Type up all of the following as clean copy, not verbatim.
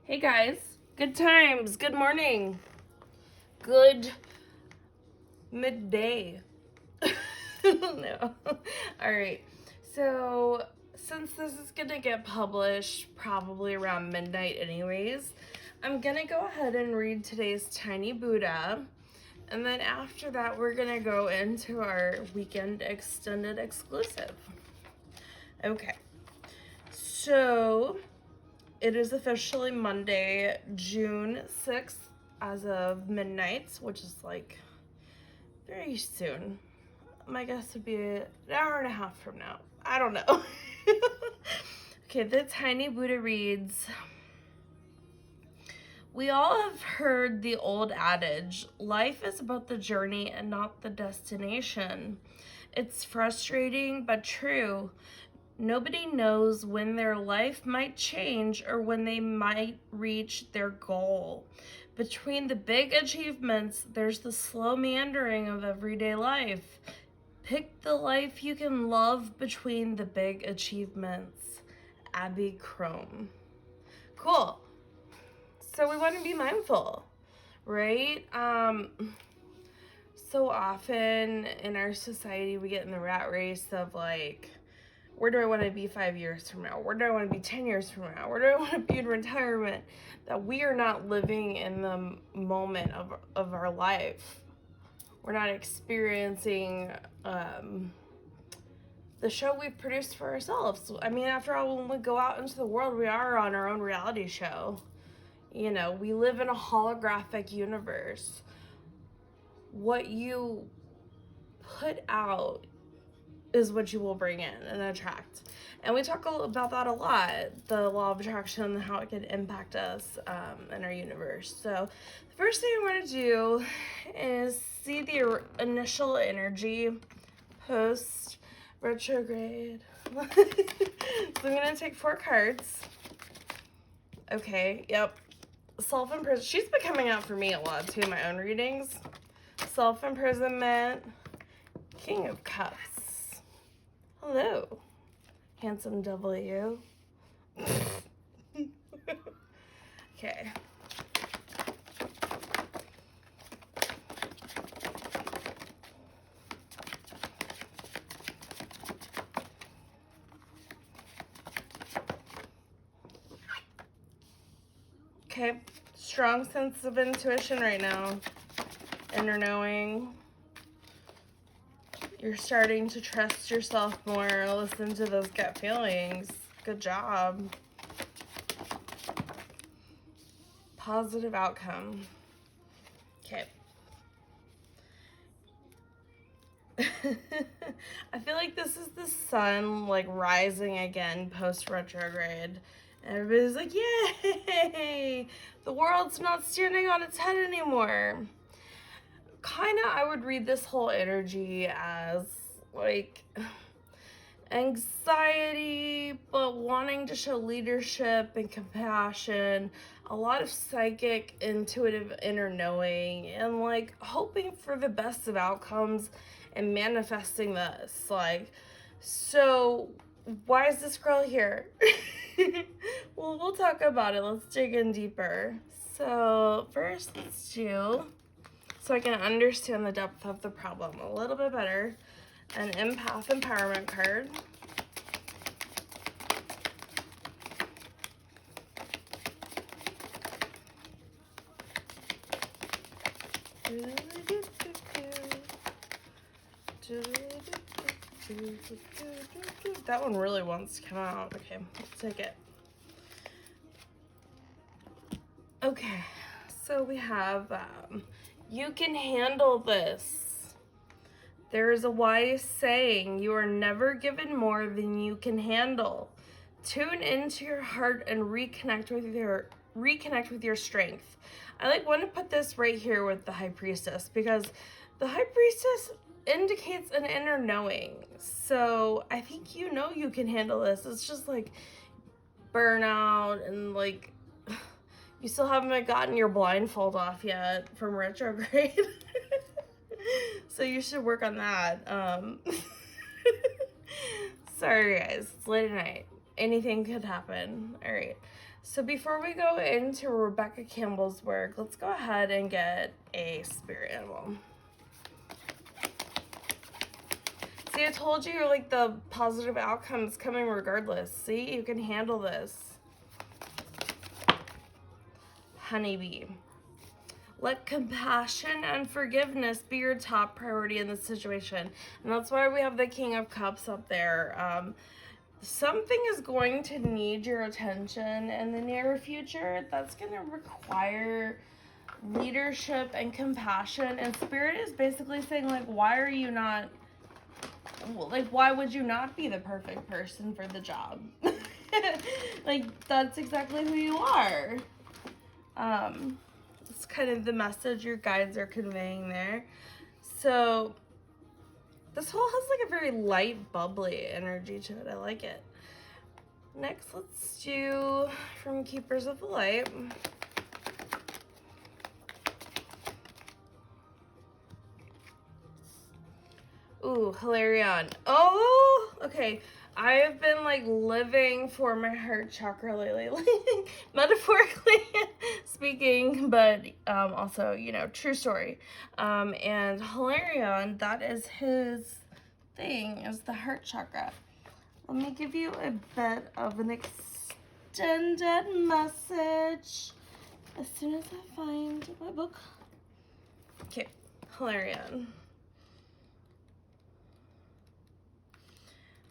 Hey guys, good times, good morning, good midday. No. All right. So, since this is going to get published probably around midnight anyways, I'm going to go ahead and read today's Tiny Buddha. And then after that, we're going to go into our weekend extended exclusive. Okay. So, it is officially Monday, June 6th, as of midnight, which is like very soon. My guess would be an hour and a half from now. I don't know. Okay, the Tiny Buddha reads, we all have heard the old adage, life is about the journey and not the destination. It's frustrating but true. Nobody knows when their life might change or when they might reach their goal. Between the big achievements, there's the slow meandering of everyday life. Pick the life you can love between the big achievements. Abby Crome. Cool. So we want to be mindful, right? So often in our society, we get in the rat race of like, where do I want to be 5 years from now? Where do I want to be 10 years from now? Where do I want to be in retirement? That we are not living in the moment of our life. We're not experiencing the show we've produced for ourselves. I mean, after all, when we go out into the world, we are on our own reality show. You know, we live in a holographic universe. What you put out is what you will bring in and attract. And we talk about that a lot, the law of attraction and how it can impact us in our universe. So the first thing I want to do is see the initial energy post retrograde. So I'm going to take 4 cards. Okay, yep. Self-imprisonment. She's been coming out for me a lot too in my own readings. Self-imprisonment. King of Cups. Hello, handsome W. Okay. Okay, strong sense of intuition right now. Inner knowing. You're starting to trust yourself more, listen to those gut feelings. Good job. Positive outcome. Okay. I feel like this is the sun like rising again post retrograde. And everybody's like, yay! The world's not standing on its head anymore. Kind of, I would read this whole energy as like anxiety, but wanting to show leadership and compassion, a lot of psychic, intuitive inner knowing, and like hoping for the best of outcomes and manifesting this. Like, so why is this girl here? Well, we'll talk about it. Let's dig in deeper. So first, let's do, so I can understand the depth of the problem a little bit better, an empath empowerment card. That one really wants to come out. Okay, let's take it. Okay, so we have you can handle this. There is a wise saying, you are never given more than you can handle. Tune into your heart and reconnect with your strength. I want to put this right here with the High Priestess, because the High Priestess indicates an inner knowing. So I think you know you can handle this. It's just like burnout and like you still haven't gotten your blindfold off yet from retrograde. So you should work on that. Sorry guys, it's late at night. Anything could happen. All right. So before we go into Rebecca Campbell's work, let's go ahead and get a spirit animal. See, I told you, like, the positive outcomes coming regardless. See, you can handle this. Honeybee. Let compassion and forgiveness be your top priority in this situation. And that's why we have the King of Cups up there. Something is going to need your attention in the near future. That's going to require leadership and compassion. And Spirit is basically saying, like, why are you not, like, why would you not be the perfect person for the job? Like, that's exactly who you are. It's kind of the message your guides are conveying there. So this whole has like a very light, bubbly energy to it. I like it. Next, let's do from Keepers of the Light. Ooh, Hilarion. Oh, okay. I have been like living for my heart chakra lately, like, metaphorically speaking, but also, you know, true story. And Hilarion, that is his thing, is the heart chakra. Let me give you a bit of an extended message as soon as I find my book. Okay, Hilarion.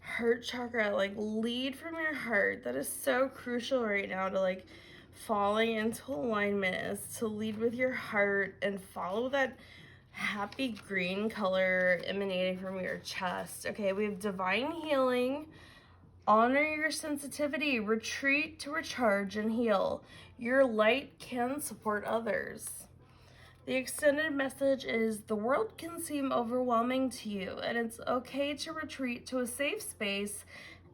Heart chakra, like, lead from your heart. That is so crucial right now to like falling into alignment, is to lead with your heart and follow that happy green color emanating from your chest. Okay, we have divine healing. Honor your sensitivity. Retreat to recharge and heal. Your light can support others. The extended message is the world can seem overwhelming to you, and it's okay to retreat to a safe space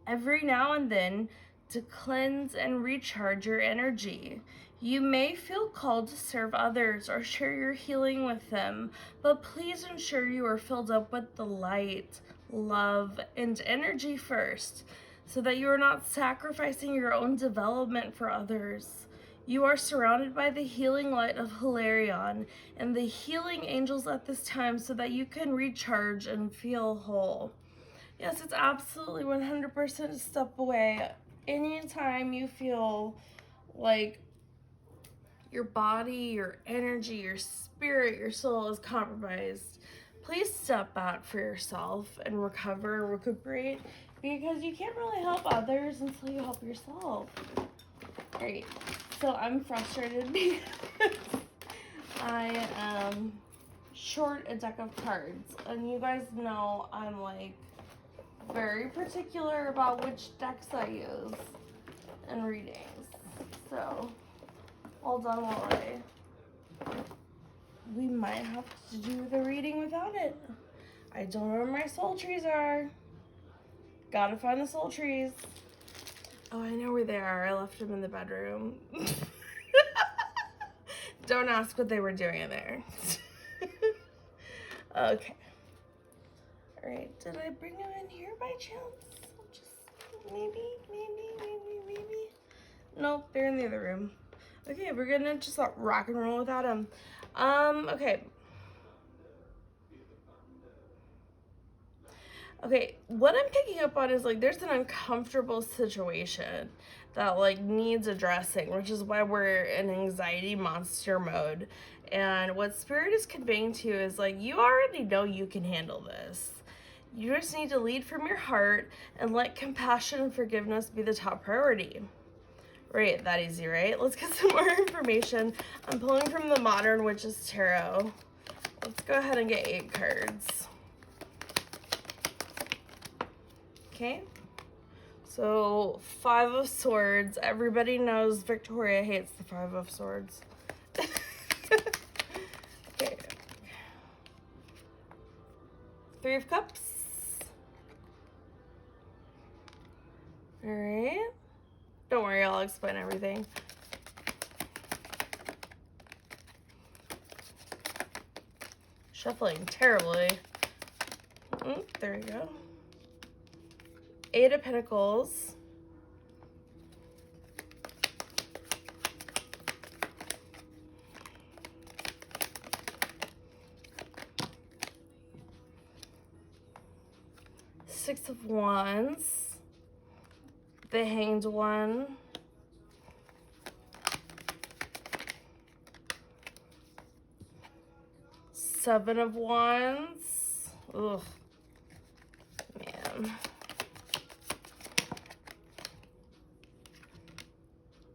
every now and then to cleanse and recharge your energy. You may feel called to serve others or share your healing with them, but please ensure you are filled up with the light, love, and energy first, so that you are not sacrificing your own development for others. You are surrounded by the healing light of Hilarion and the healing angels at this time so that you can recharge and feel whole. Yes, it's absolutely 100% a step away. Anytime you feel like your body, your energy, your spirit, your soul is compromised, please step back for yourself and recover, recuperate, because you can't really help others until you help yourself. Great. So I'm frustrated because I am short a deck of cards, and you guys know I'm like very particular about which decks I use in readings. So, all done already. We might have to do the reading without it. I don't know where my soul trees are. Gotta find the soul trees. Oh, I know where they are. I left them in the bedroom. Don't ask what they were doing in there. Okay. Alright, did I bring them in here by chance? Just maybe. Nope, they're in the other room. Okay, we're gonna just rock and roll without them. Okay. Okay, what I'm picking up on is like there's an uncomfortable situation that like needs addressing, which is why we're in anxiety monster mode. And what Spirit is conveying to you is like you already know you can handle this. You just need to lead from your heart and let compassion and forgiveness be the top priority. Right, that easy, right? Let's get some more information. I'm pulling from the Modern Witches Tarot. Let's go ahead and get 8 cards. Okay, so 5 of Swords. Everybody knows Victoria hates the 5 of Swords. Okay. 3 of Cups. All right. Don't worry, I'll explain everything. Shuffling terribly. There we go. 8 of Pentacles. Six of Wands, the Hanged One, Seven of Wands, ugh, man,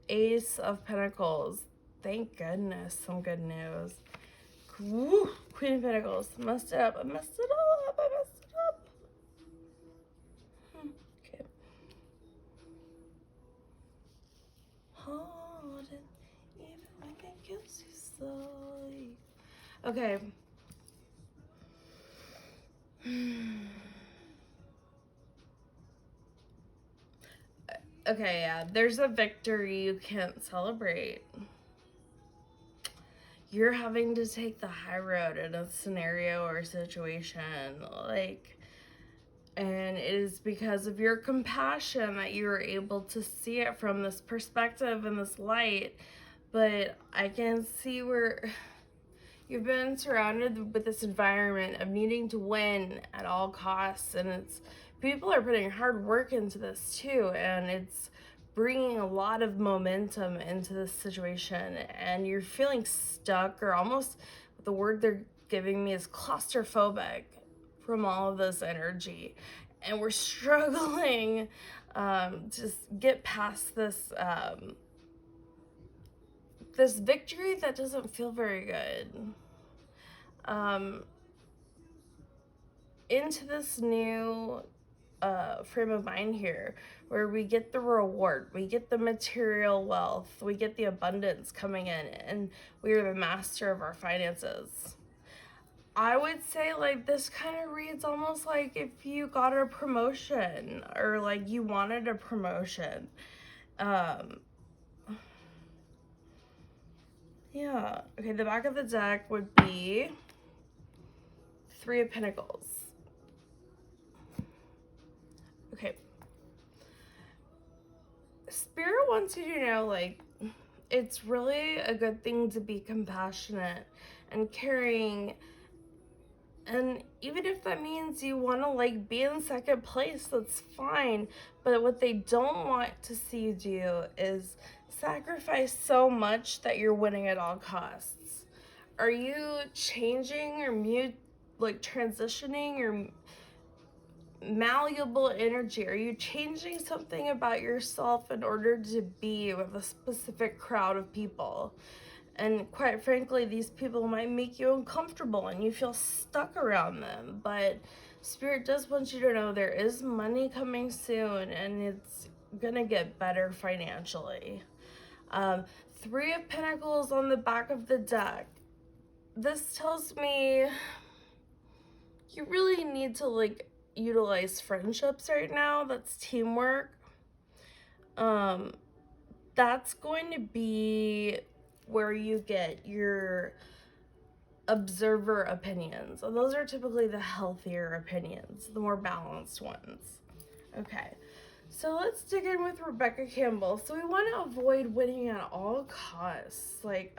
Ace of Pentacles, thank goodness, some good news. Woo, Queen of Pentacles, messed it up, I messed it all up, I messed it up. Okay. Hold it, even when it kills you slowly. Okay. Okay, yeah, there's a victory you can't celebrate. You're having to take the high road in a scenario or situation, like, and it is because of your compassion that you are able to see it from this perspective and this light. But I can see where you've been surrounded with this environment of needing to win at all costs, and it's people are putting hard work into this too, and it's bringing a lot of momentum into this situation, and you're feeling stuck, or almost the word they're giving me is claustrophobic from all of this energy, and we're struggling to get past this this victory that doesn't feel very good. Into this new frame of mind here, where we get the reward, we get the material wealth, we get the abundance coming in, and we are the master of our finances. I would say, like, this kind of reads almost like if you got a promotion, or like you wanted a promotion. Yeah, okay, the back of the deck would be Three of Pentacles. Okay. Spirit wants you to know, like, it's really a good thing to be compassionate and caring. And even if that means you want to, like, be in second place, that's fine. But what they don't want to see you do is sacrifice so much that you're winning at all costs. Are you changing or transitioning or malleable energy? Are you changing something about yourself in order to be with a specific crowd of people? And quite frankly, these people might make you uncomfortable and you feel stuck around them. But Spirit does want you to know there is money coming soon, and it's gonna get better financially. Three of Pentacles on the back of the deck. This tells me you really need to, like, utilize friendships right now. That's teamwork. That's going to be where you get your observer opinions. And those are typically the healthier opinions, the more balanced ones. Okay, so let's dig in with Rebecca Campbell. So we want to avoid winning at all costs. Like,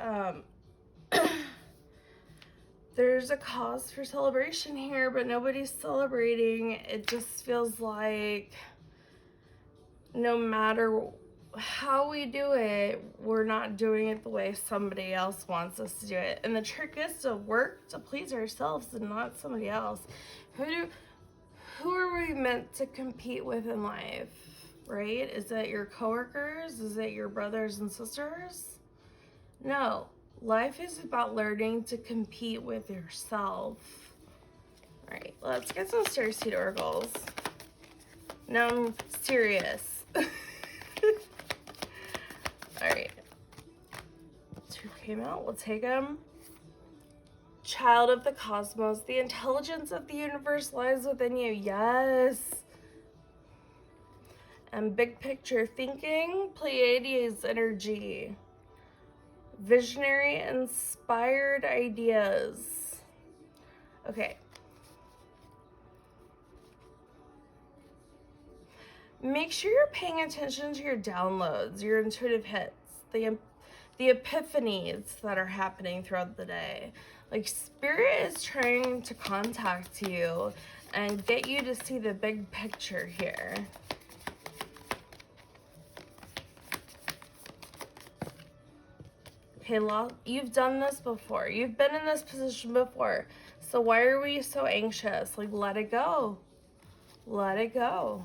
there's a cause for celebration here, but nobody's celebrating. It just feels like no matter how we do it, we're not doing it the way somebody else wants us to do it. And the trick is to work to please ourselves and not somebody else. Who are we meant to compete with in life, right? Is it your coworkers? Is it your brothers and sisters? No. Life is about learning to compete with yourself. All right, let's get some Star Seed oracles. Now I'm serious. All right. Two came out. We'll take them. Child of the cosmos. The intelligence of the universe lies within you. Yes. And big picture thinking. Pleiades energy. Visionary, inspired ideas. Okay. Make sure you're paying attention to your downloads, your intuitive hits, the epiphanies that are happening throughout the day. Like, Spirit is trying to contact you and get you to see the big picture here. Okay, you've done this before. You've been in this position before. So why are we so anxious? Like, let it go. Let it go.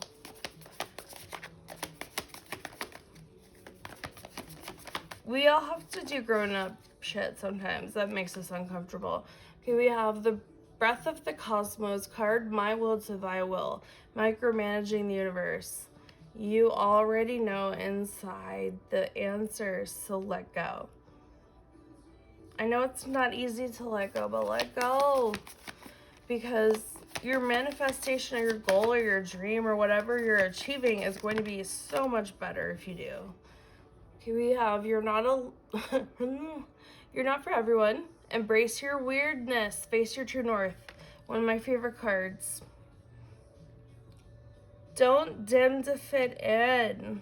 We all have to do grown-up shit sometimes. That makes us uncomfortable. Okay, we have the Breath of the Cosmos card, My Will to Thy Will, micromanaging the universe. You already know inside the answers, so let go. I know it's not easy to let go, but let go. Because your manifestation or your goal or your dream or whatever you're achieving is going to be so much better if you do. Okay, we have you're not for everyone. Embrace your weirdness. Face your true north. One of my favorite cards. Don't dim to fit in.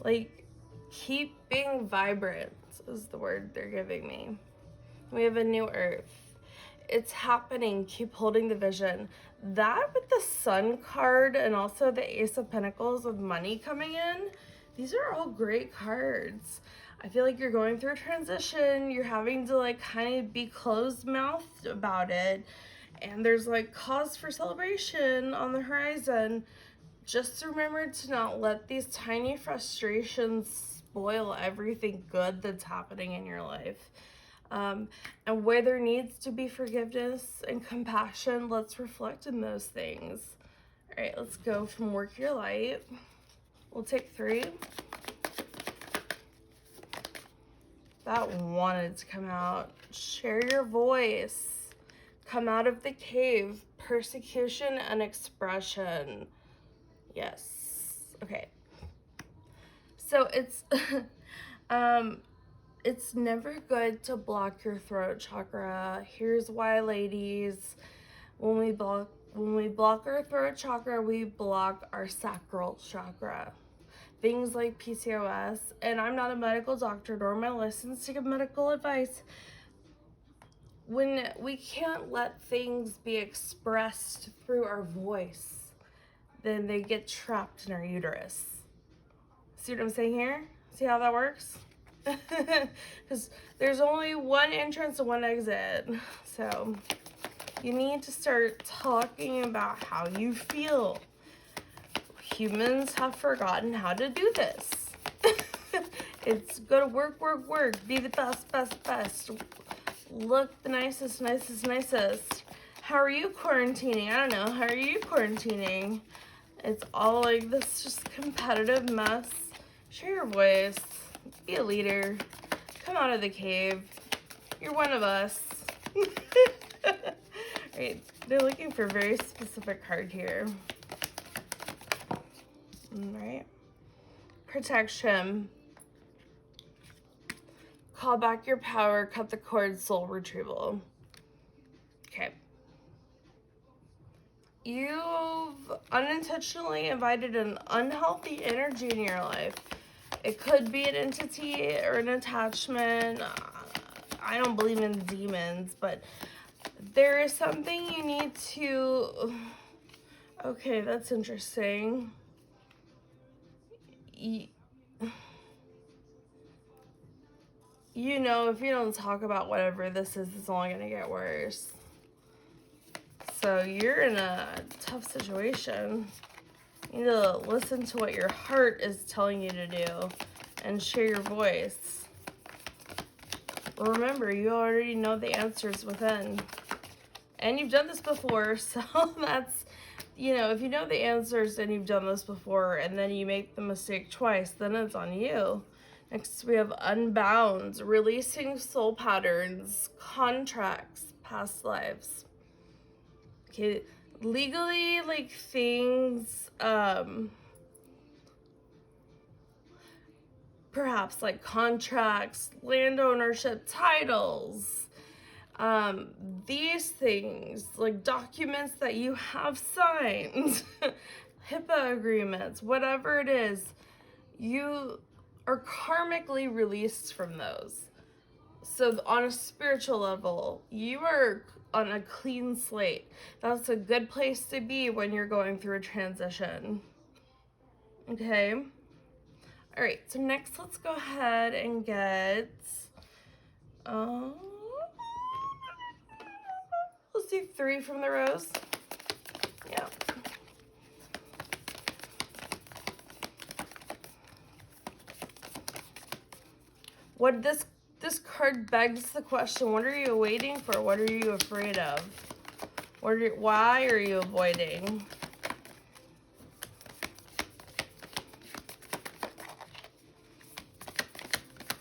Like, keep being vibrant is the word they're giving me. We have a new earth. It's happening. Keep holding the vision. That with the Sun card and also the Ace of Pentacles with money coming in, these are all great cards. I feel like you're going through a transition. You're having to like kind of be closed-mouthed about it. And there's like cause for celebration on the horizon. Just remember to not let these tiny frustrations spoil everything good that's happening in your life. And where there needs to be forgiveness and compassion, let's reflect in those things. All right, let's go from Work Your Light. We'll take 3. That wanted to come out. Share your voice. Come out of the cave. Persecution and expression. Yes. Okay. So it's never good to block your throat chakra. Here's why, ladies. When we block our throat chakra, we block our sacral chakra. Things like PCOS, and I'm not a medical doctor nor am I licensed to give medical advice. When we can't let things be expressed through our voice, then they get trapped in our uterus. See what I'm saying here? See how that works? Because there's only one entrance and one exit. So you need to start talking about how you feel. Humans have forgotten how to do this. It's go to work, work, work. Be the best, best, best. Look the nicest, nicest, nicest. How are you quarantining? I don't know. How are you quarantining? It's all like this just competitive mess. Share your voice. Be a leader. Come out of the cave. You're one of us. Right. They're looking for a very specific card here. All right. Protection. Call back your power. Cut the cord. Soul retrieval. Okay. You've unintentionally invited an unhealthy energy in your life. It could be an entity or an attachment. I don't believe in demons, but there is something you need to... Okay, that's interesting. You know, if you don't talk about whatever this is, it's only going to get worse. So you're in a tough situation. You need to listen to what your heart is telling you to do and share your voice. Remember, you already know the answers within. And you've done this before, so that's, you know, if you know the answers and you've done this before and then you make the mistake twice, then it's on you. Next, we have Unbounds, releasing soul patterns, contracts, past lives. Okay, legally, like things, perhaps like contracts, land ownership, titles, these things, like documents that you have signed, HIPAA agreements, whatever it is, you are karmically released from those. So on a spiritual level, you are on a clean slate. That's a good place to be when you're going through a transition. Okay. All right. So next, let's go ahead and get. Let's do 3 from the rows. Yeah. What this card begs the question: what are you waiting for? What are you afraid of? Why are you avoiding?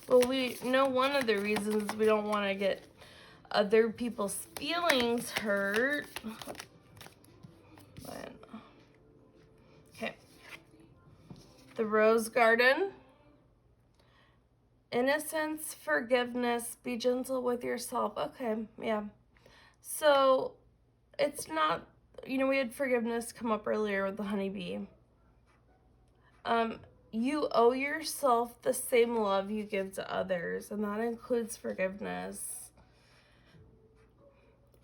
Well, we know one of the reasons we don't want to get other people's feelings hurt. Okay. The Rose Garden. Innocence, forgiveness, be gentle with yourself. Okay, yeah. So it's not, we had forgiveness come up earlier with the honeybee. You owe yourself the same love you give to others, and that includes forgiveness.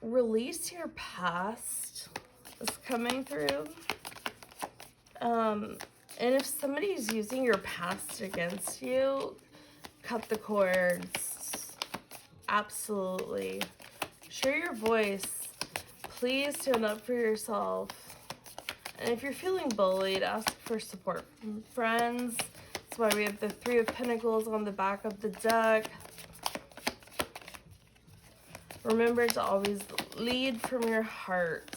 Release your past is coming through. And if somebody's using your past against you, cut the cords. Absolutely. Share your voice. Please stand up for yourself. And if you're feeling bullied, ask for support from friends. That's why we have the 3 of Pentacles on the back of the deck. Remember to always lead from your heart.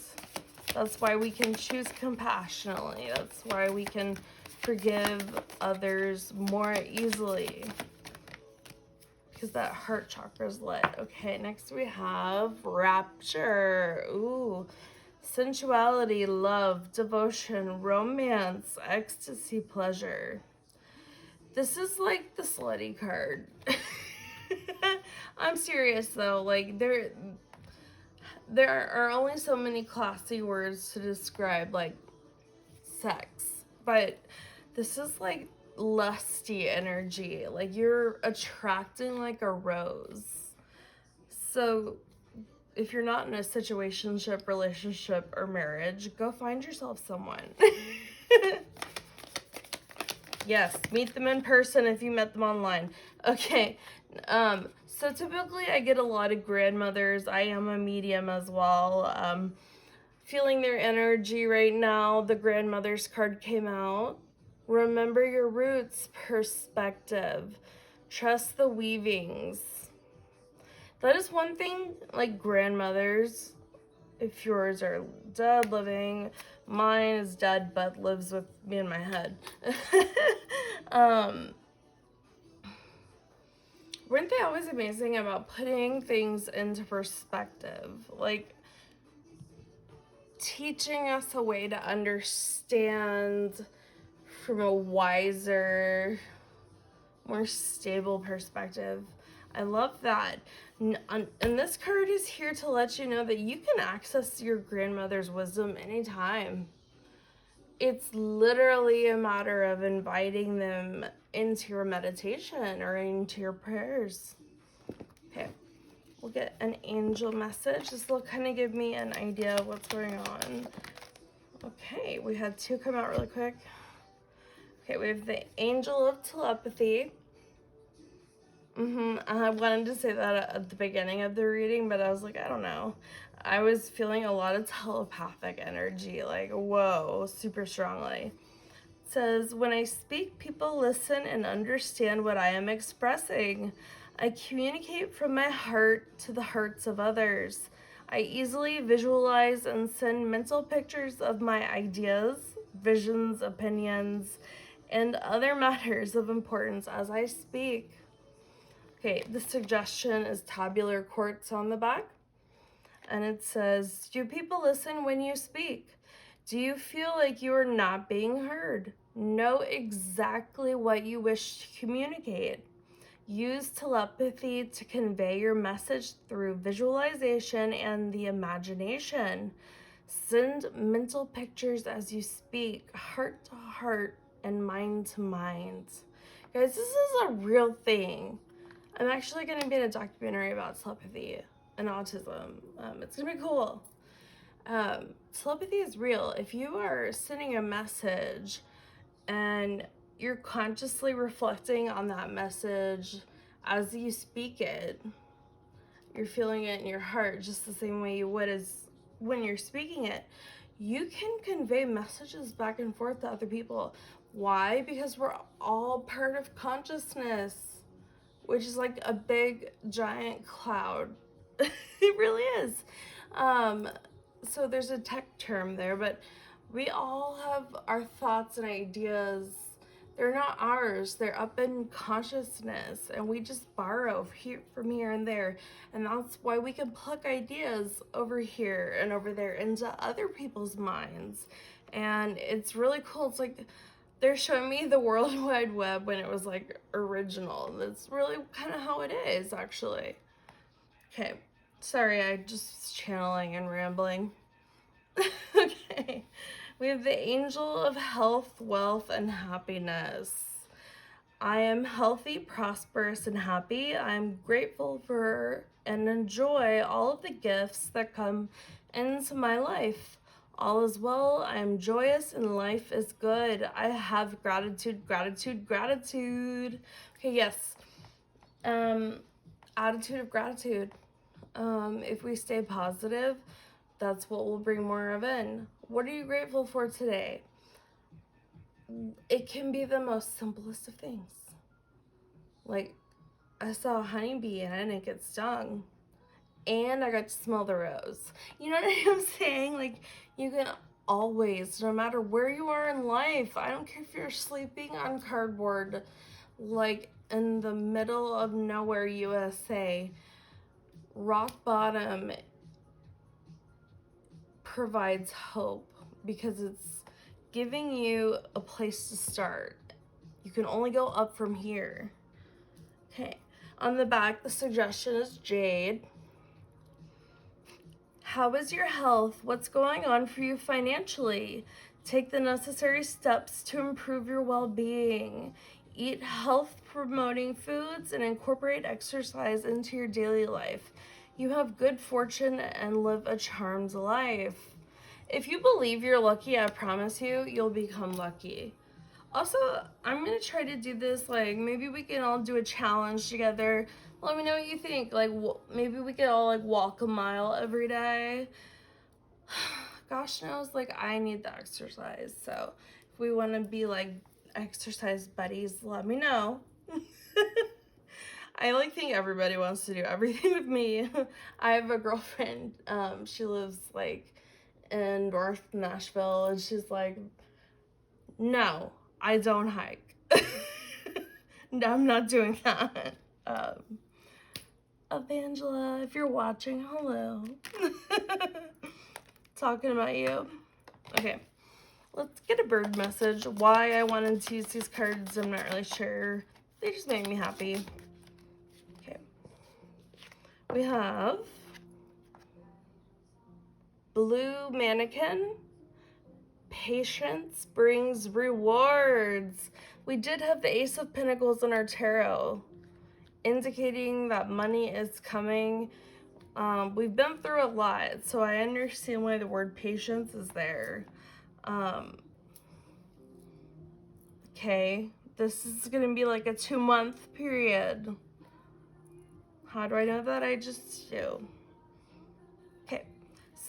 That's why we can choose compassionately. That's why we can forgive others more easily. Because that heart chakra is lit. Okay, next we have Rapture. Ooh. Sensuality, love, devotion, romance, ecstasy, pleasure. This is like the slutty card. I'm serious though. Like there are only so many classy words to describe like sex, but this is like lusty energy. Like you're attracting like a rose. So if you're not in a situationship, relationship, or marriage, go find yourself someone. Yes, meet them in person if you met them online. Okay, so typically I get a lot of grandmothers. I am a medium as well. Feeling their energy right now. The grandmother's card came out. Remember your roots, perspective. Trust the weavings. That is one thing, like grandmothers, if yours are dead, living, mine is dead but lives with me in my head. Weren't they always amazing about putting things into perspective? Like teaching us a way to understand from a wiser, more stable perspective. I love that. And this card is here to let you know that you can access your grandmother's wisdom anytime. It's literally a matter of inviting them into your meditation or into your prayers. Okay, we'll get an angel message. This will kind of give me an idea of what's going on. Okay, we had 2 come out really quick. Okay, we have the angel of telepathy. I wanted to say that at the beginning of the reading, but I was like, I don't know. I was feeling a lot of telepathic energy, like, whoa, super strongly. It says, when I speak, people listen and understand what I am expressing. I communicate from my heart to the hearts of others. I easily visualize and send mental pictures of my ideas, visions, opinions, and other matters of importance as I speak. Okay, the suggestion is tabular quartz on the back. And it says, do people listen when you speak? Do you feel like you are not being heard? Know exactly what you wish to communicate. Use telepathy to convey your message through visualization and the imagination. Send mental pictures as you speak, heart to heart and mind to mind. Guys, this is a real thing. I'm actually going to be in a documentary about telepathy and autism. It's going to be cool. Telepathy is real. If you are sending a message and you're consciously reflecting on that message as you speak it, you're feeling it in your heart just the same way you would as when you're speaking it, you can convey messages back and forth to other people. Why? Because we're all part of consciousness, which is like a big giant cloud. It really is. So there's a tech term there, but we all have our thoughts and ideas. They're not ours. They're up in consciousness, and we just borrow from here and there. And that's why we can pluck ideas over here and over there into other people's minds. And it's really cool. It's like they're showing me the World Wide Web when it was like original. That's really kind of how it is, actually. Okay, sorry, I just was channeling and rambling. Okay, we have the angel of health, wealth, and happiness. I am healthy, prosperous, and happy. I'm grateful for and enjoy all of the gifts that come into my life. All is well. I am joyous and life is good. I have gratitude, gratitude, gratitude. Okay, yes. Attitude of gratitude. If we stay positive, that's what will bring more of in. What are you grateful for today? It can be the most simplest of things. Like, I saw a honeybee and I didn't get stung. And I got to smell the rose. You know what I'm saying? Like, you can always, no matter where you are in life, I don't care if you're sleeping on cardboard, like in the middle of nowhere, USA, rock bottom provides hope because it's giving you a place to start. You can only go up from here. Okay, on the back, the suggestion is Jade. How is your health? What's going on for you financially? Take the necessary steps to improve your well-being. Eat health-promoting foods and incorporate exercise into your daily life. You have good fortune and live a charmed life. If you believe you're lucky, I promise you, you'll become lucky. Also, I'm going to try to do this, like, maybe we can all do a challenge together. Let me know what you think. Like, maybe we could all, like, walk a mile every day. Gosh knows, like, I need the exercise. So, if we want to be, like, exercise buddies, let me know. I, like, think everybody wants to do everything with me. I have a girlfriend. She lives, like, in North Nashville, and she's like, no, I don't hike. No, I'm not doing that. Evangela, if you're watching, hello. Talking about you. Okay, let's get a bird message. Why I wanted to use these cards, I'm not really sure. They just make me happy. Okay. We have blue mannequin. Patience brings rewards. We did have the Ace of Pentacles in our tarot, indicating that money is coming. We've been through a lot, so I understand why the word patience is there. Okay, this is going to be like a 2-month period. How do I know that? I just do. Okay,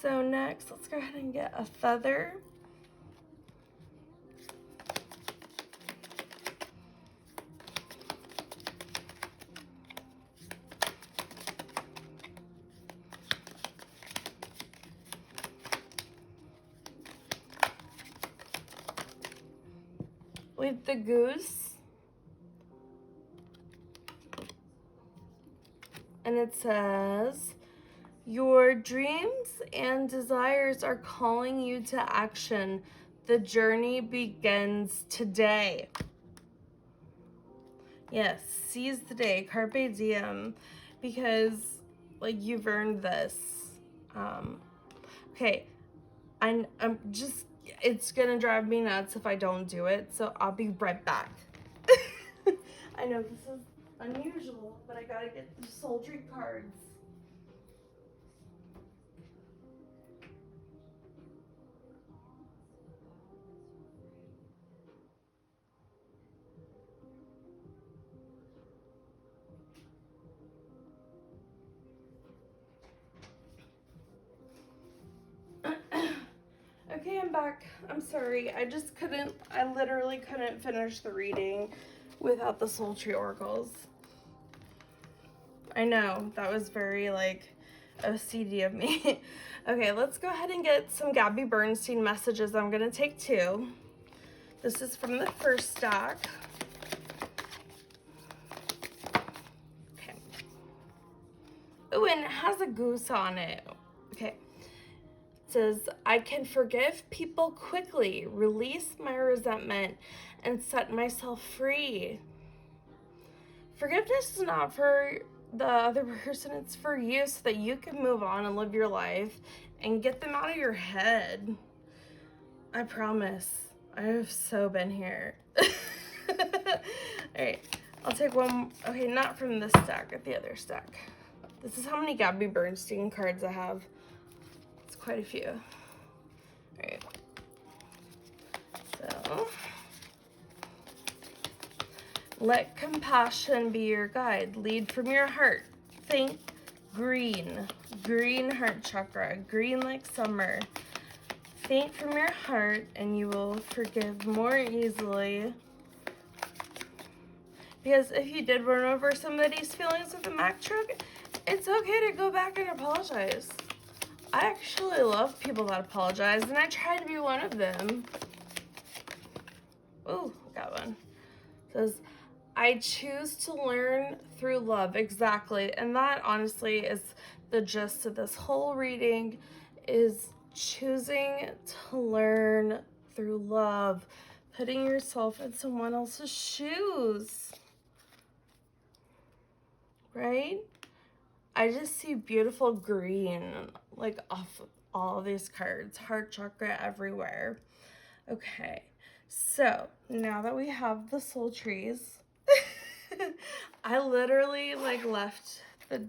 so next, let's go ahead and get a feather. With the goose, and it says, your dreams and desires are calling you to action. The journey begins today. Yes, seize the day, carpe diem, because, like, you've earned this. Okay, I'm just, it's gonna drive me nuts if I don't do it, so I'll be right back. I know this is unusual, but I gotta get the sultry cards. Okay, I'm back. I'm sorry. I literally couldn't finish the reading without the sultry oracles. I know, that was very, like, OCD of me. Okay, let's go ahead and get some Gabby Bernstein messages. I'm gonna take 2. This is from the first stack. Okay. Oh, and it has a goose on it. Okay. It says, I can forgive people quickly, release my resentment, and set myself free. Forgiveness is not for the other person, it's for you so that you can move on and live your life and get them out of your head. I promise. I have so been here. Alright, I'll take one. Okay, not from this stack, but the other stack. This is how many Gabby Bernstein cards I have. It's quite a few. Alright. So, let compassion be your guide. Lead from your heart. Think green. Green heart chakra. Green like summer. Think from your heart and you will forgive more easily. Because if you did run over somebody's feelings with a Mack truck, it's okay to go back and apologize. I actually love people that apologize, and I try to be one of them. Ooh, got one. It says, I choose to learn through love. Exactly. And that honestly is the gist of this whole reading, is choosing to learn through love, putting yourself in someone else's shoes, right? I just see beautiful green, like off all of these cards, heart chakra everywhere. Okay, so now that we have the soul trees, I literally like left the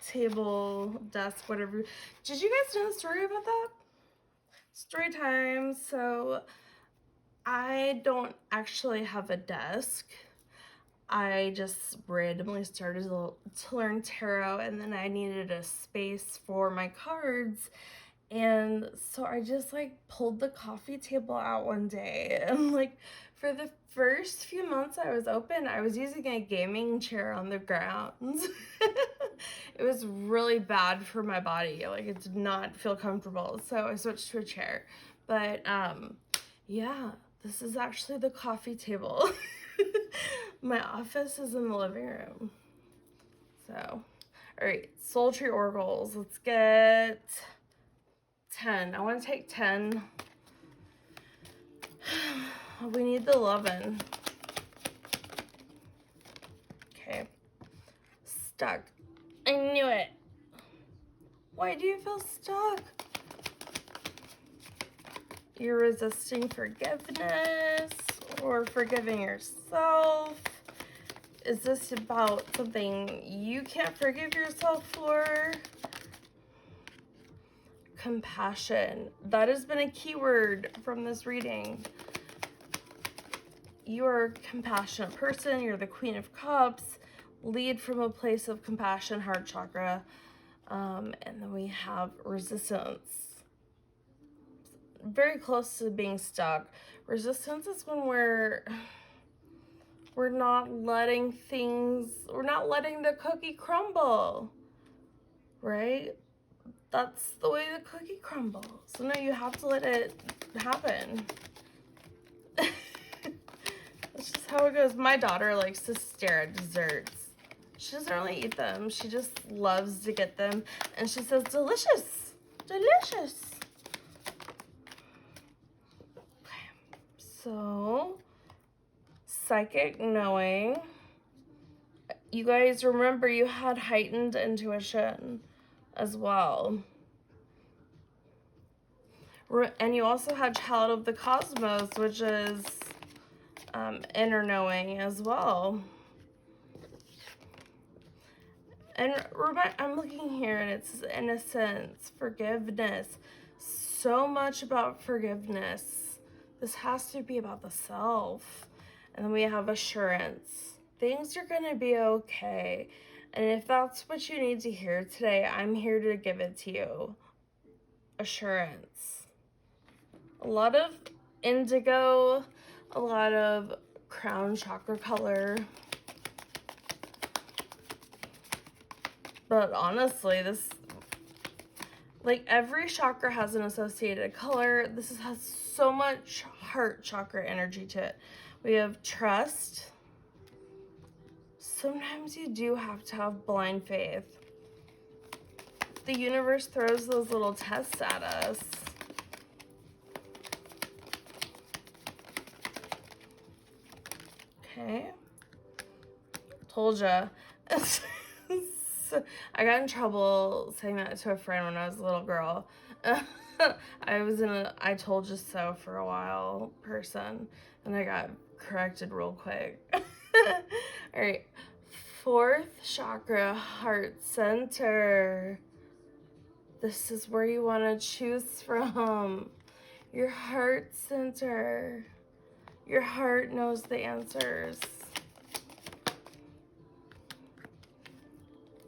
table, desk, whatever. Did you guys know the story about that? Story time. So I don't actually have a desk. I just randomly started to learn tarot, and then I needed a space for my cards. And so I just like pulled the coffee table out one day, and like for the first few months I was open, I was using a gaming chair on the grounds. It was really bad for my body. Like, it did not feel comfortable. So I switched to a chair. But yeah, this is actually the coffee table. My office is in the living room. So, all right, sultry oracles. Let's get 10. I want to take 10. We need the 11. Okay. Stuck. I knew it. Why do you feel stuck? You're resisting forgiveness or forgiving yourself. Is this about something you can't forgive yourself for? Compassion. That has been a keyword from this reading. You are a compassionate person. You're the Queen of Cups. Lead from a place of compassion, heart chakra. And then we have resistance. Very close to being stuck. Resistance is when we're not letting the cookie crumble, right? That's the way the cookie crumbles. So no, you have to let it happen. That's just how it goes. My daughter likes to stare at desserts. She doesn't really eat them. She just loves to get them. And she says, delicious, delicious. Okay, so psychic knowing. You guys remember you had heightened intuition as well. And you also had child of the cosmos, which is inner knowing as well. And I'm looking here and it says innocence, forgiveness, so much about forgiveness. This has to be about the self. And then we have assurance. Things are going to be okay. And if that's what you need to hear today, I'm here to give it to you. Assurance. A lot of indigo, a lot of crown chakra color. But honestly, this, like, every chakra has an associated color. This has so much heart chakra energy to it. We have trust. Sometimes you do have to have blind faith. The universe throws those little tests at us. Okay. Told ya. I got in trouble saying that to a friend when I was a little girl. I was in a I told you so for a while person, and I got corrected real quick. All right. 4th chakra, heart center. This is where you want to choose from. Your heart center. Your heart knows the answers.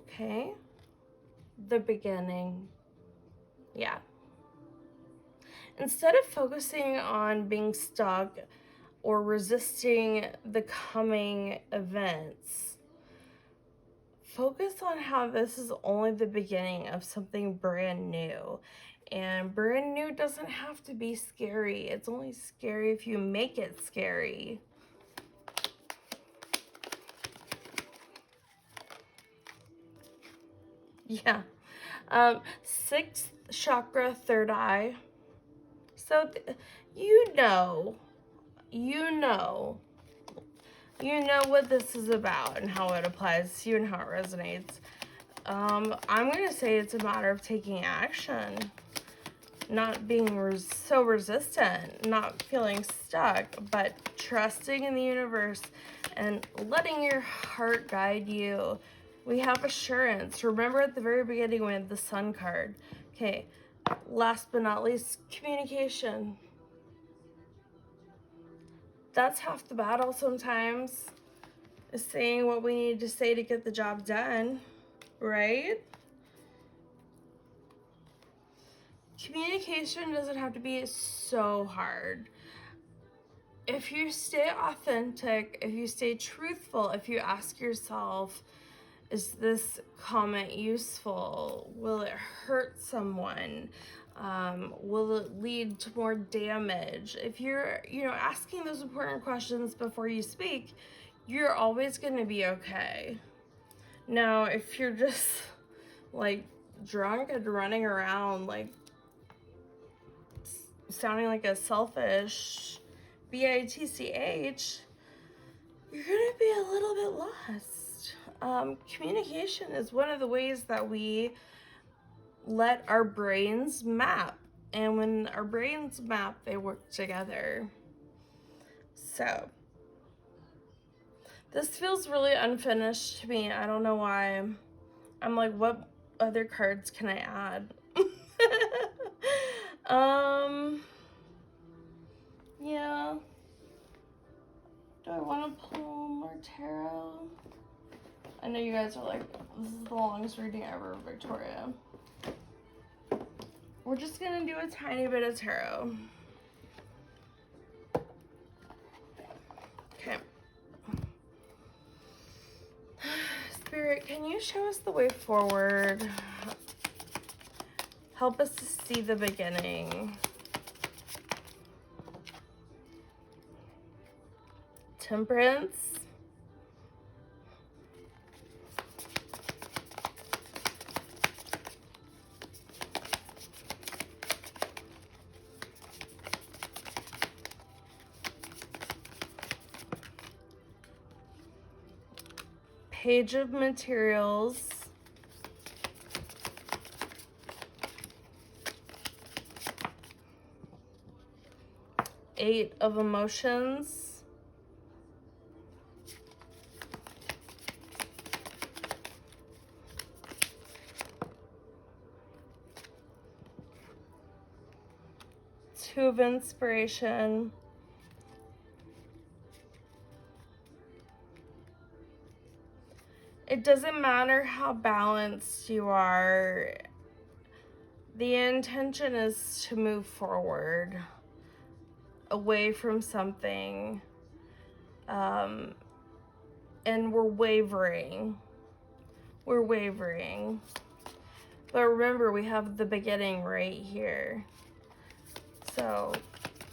Okay. The beginning. Yeah. Instead of focusing on being stuck or resisting the coming events, focus on how this is only the beginning of something brand new. And brand new doesn't have to be scary. It's only scary if you make it scary. Yeah. 6th chakra, 3rd eye. So you know what this is about and how it applies to you and how it resonates. I'm going to say it's a matter of taking action, not being so resistant, not feeling stuck, but trusting in the universe and letting your heart guide you. We have assurance. Remember at the very beginning we had the Sun card. Okay, last but not least, communication. That's half the battle sometimes, is saying what we need to say to get the job done, right? Communication doesn't have to be so hard. If you stay authentic, if you stay truthful, if you ask yourself, is this comment useful? Will it hurt someone? Will it lead to more damage? If you're, asking those important questions before you speak, you're always going to be okay. Now, if you're just like drunk and running around like sounding like a selfish bitch, you're gonna be a little bit lost. Communication is one of the ways that we let our brains map, and when our brains map, they work together. So this feels really unfinished to me. I don't know why. I'm like, what other cards can I add? Yeah. Do I want to pull more tarot? I know you guys are like, this is the longest reading ever, Victoria. We're just gonna do a tiny bit of tarot. Okay. Spirit, can you show us the way forward? Help us to see the beginning. Temperance. Page of Materials. Eight of Emotions. Two of inspiration. It doesn't matter how balanced you are. The intention is to move forward, away from something, and we're wavering. We're wavering. But remember, we have the beginning right here. So,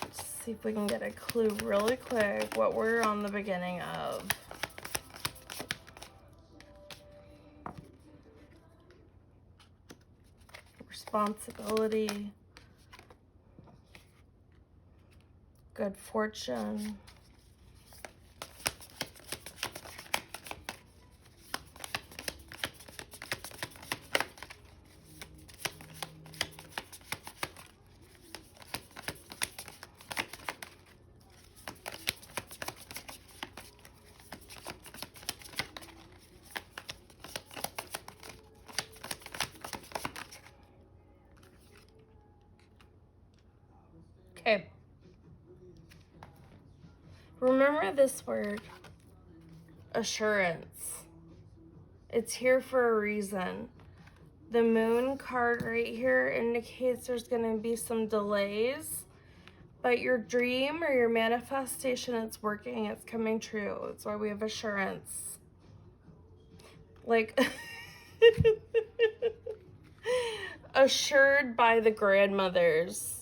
let's see if we can get a clue really quick what we're on the beginning of. Responsibility, good fortune, okay. Remember this word, assurance. It's here for a reason. The moon card right here indicates there's going to be some delays, but your dream or your manifestation, it's working, it's coming true. That's why we have assurance. Like, assured by the grandmothers.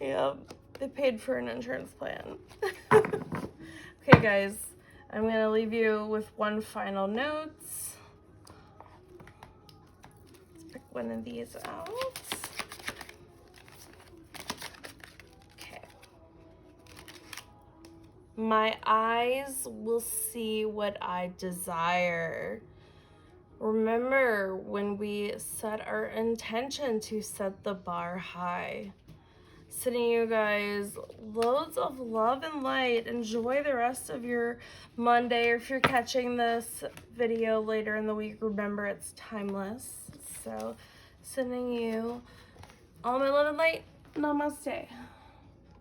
Yep, they paid for an insurance plan. Okay, guys, I'm gonna leave you with one final note. Let's pick one of these out. Okay. My eyes will see what I desire. Remember when we set our intention to set the bar high. Sending you guys loads of love and light. Enjoy the rest of your Monday, or if you're catching this video later in the week, remember it's timeless. So sending you all my love and light. Namaste.